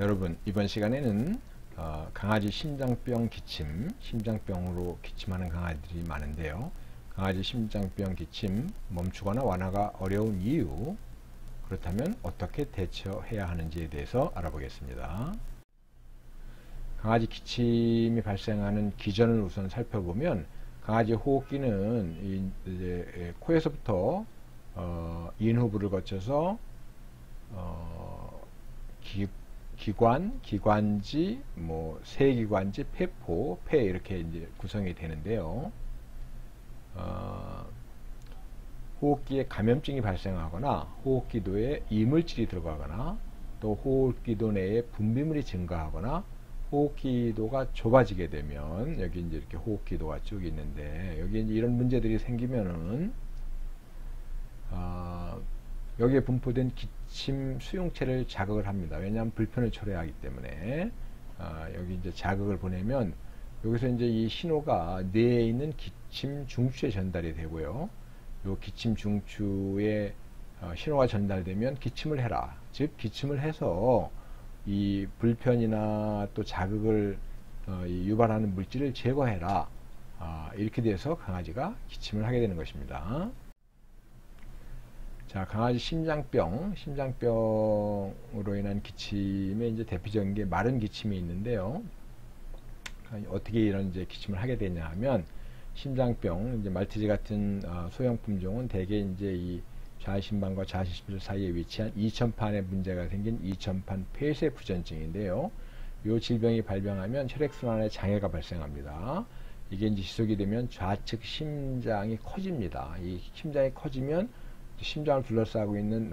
여러분, 이번 시간에는 강아지 심장병 기침, 심장병으로 기침하는 강아지들이 많은데요. 강아지 심장병 기침 멈추거나 완화가 어려운 이유, 그렇다면 어떻게 대처해야 하는지에 대해서 알아보겠습니다. 강아지 기침이 발생하는 기전을 우선 살펴보면 강아지 호흡기는 이제 코에서부터 인후부를 거쳐서 기관, 기관지, 세기관지, 폐포, 폐 이렇게 이제 구성이 되는데요. 호흡기에 감염증이 발생하거나 호흡기도에 이물질이 들어가거나 또 호흡기도 내에 분비물이 증가하거나 호흡기도가 좁아지게 되면 여기 이제 이렇게 호흡기도가 쭉 있는데 여기 이제 이런 문제들이 생기면은 여기에 분포된 기침 수용체를 자극을 합니다. 왜냐하면 불편을 초래하기 때문에 여기 이제 자극을 보내면 여기서 이제 이 신호가 뇌에 있는 기침 중추에 전달이 되고요. 요 기침 중추에 신호가 전달되면 기침을 해라. 즉 기침을 해서 이 불편이나 또 자극을 유발하는 물질을 제거해라. 이렇게 돼서 강아지가 기침을 하게 되는 것입니다. 자, 강아지 심장병으로 인한 기침의 이제 대표적인 게 마른 기침이 있는데요. 어떻게 이런 이제 기침을 하게 되냐 하면 심장병, 이제 말티즈 같은 소형 품종은 대개 이제 이 좌심방과 좌심실 사이에 위치한 이천판에 문제가 생긴 이천판 폐쇄 부전증인데요. 이 질병이 발병하면 혈액순환에 장애가 발생합니다. 이게 이제 지속이 되면 좌측 심장이 커집니다. 이 심장이 커지면 심장을 둘러싸고 있는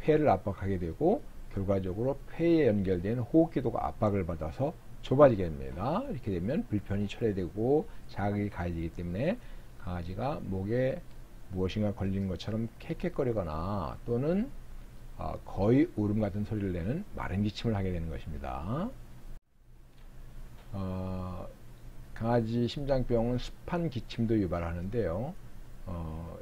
폐를 압박하게 되고 결과적으로 폐에 연결된 호흡기도가 압박을 받아서 좁아지게 됩니다. 이렇게 되면 불편이 초래되고 자극이 가해지기 때문에 강아지가 목에 무엇인가 걸린 것처럼 캑캑거리거나 또는 거의 울음 같은 소리를 내는 마른 기침을 하게 되는 것입니다. 강아지 심장병은 습한 기침도 유발하는데요.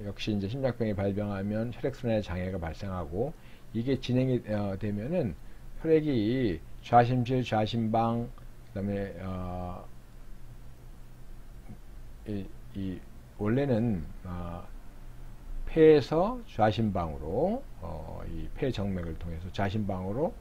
역시 이제 심장병이 발병하면 혈액순환에 장애가 발생하고 이게 진행이 되면은 혈액이 좌심실, 좌심방, 그다음에 원래는 폐에서 좌심방으로 이 폐정맥을 통해서 좌심방으로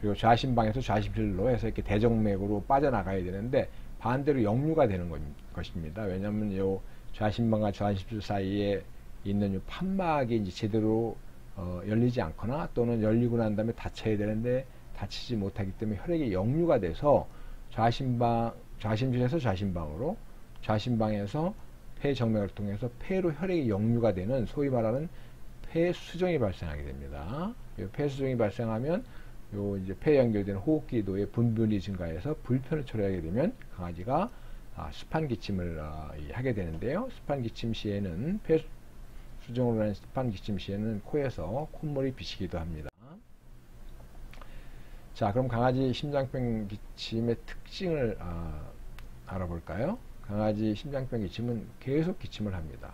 그리고 좌심방에서 좌심실로 해서 이렇게 대정맥으로 빠져나가야 되는데 반대로 역류가 되는 것입니다. 왜냐하면 요 좌심방과 좌심실 사이에 있는 이 판막이 이제 제대로 열리지 않거나 또는 열리고 난 다음에 닫혀야 되는데 닫히지 못하기 때문에 혈액이 역류가 돼서 좌심실에서 좌심방으로, 좌심방에서 폐 정맥을 통해서 폐로 혈액이 역류가 되는 소위 말하는 폐수정이 발생하게 됩니다. 폐수정이 발생하면 요 이제 폐에 연결된 호흡기도의 분비물이 증가해서 불편을 초래하게 되면 강아지가 습한 기침을 하게 되는데요. 습한 기침 시에는 폐수정으로 인한 습한 기침 시에는 코에서 콧물이 비치기도 합니다. 자, 그럼 강아지 심장병 기침의 특징을 알아볼까요? 강아지 심장병 기침은 계속 기침을 합니다.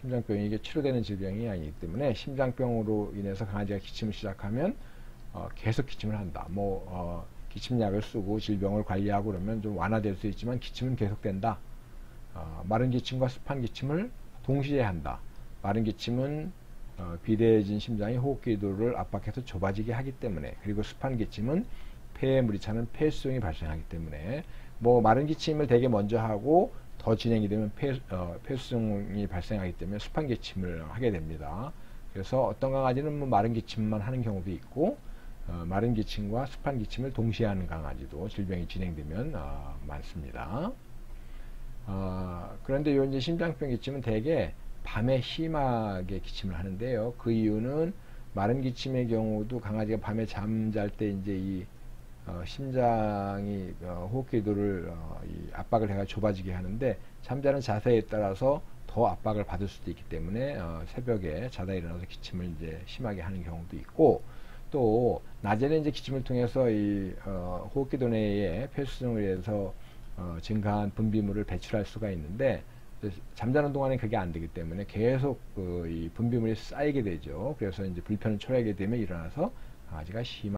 심장병이 이게 치료되는 질병이 아니기 때문에 심장병으로 인해서 강아지가 기침을 시작하면 계속 기침을 한다. 기침약을 쓰고 질병을 관리하고 그러면 좀 완화될 수 있지만 기침은 계속된다. 마른 기침과 습한 기침을 동시에 한다. 마른 기침은 비대해진 심장이 호흡기도를 압박해서 좁아지게 하기 때문에, 그리고 습한 기침은 폐에 물이 차는 폐수정이 발생하기 때문에 마른 기침을 되게 먼저 하고 더 진행이 되면 폐수정이 발생하기 때문에 습한 기침을 하게 됩니다. 그래서 어떤 강아지는 마른 기침만 하는 경우도 있고 마른 기침과 습한 기침을 동시에 하는 강아지도 질병이 진행되면 많습니다. 그런데 이 이제 심장병 기침은 대개 밤에 심하게 기침을 하는데요. 그 이유는 마른 기침의 경우도 강아지가 밤에 잠잘 때 이제 이 심장이 호흡기도를 압박을 해가 좁아지게 하는데 잠자는 자세에 따라서 더 압박을 받을 수도 있기 때문에 새벽에 자다 일어나서 기침을 이제 심하게 하는 경우도 있고, 또 낮에는 이제 기침을 통해서 이 호흡기도 내에 폐수정을 해서 증가한 분비물을 배출할 수가 있는데 잠자는 동안에 그게 안 되기 때문에 계속 이 분비물이 쌓이게 되죠. 그래서 이제 불편을 초래하게 되면 일어나서 강아지가 심한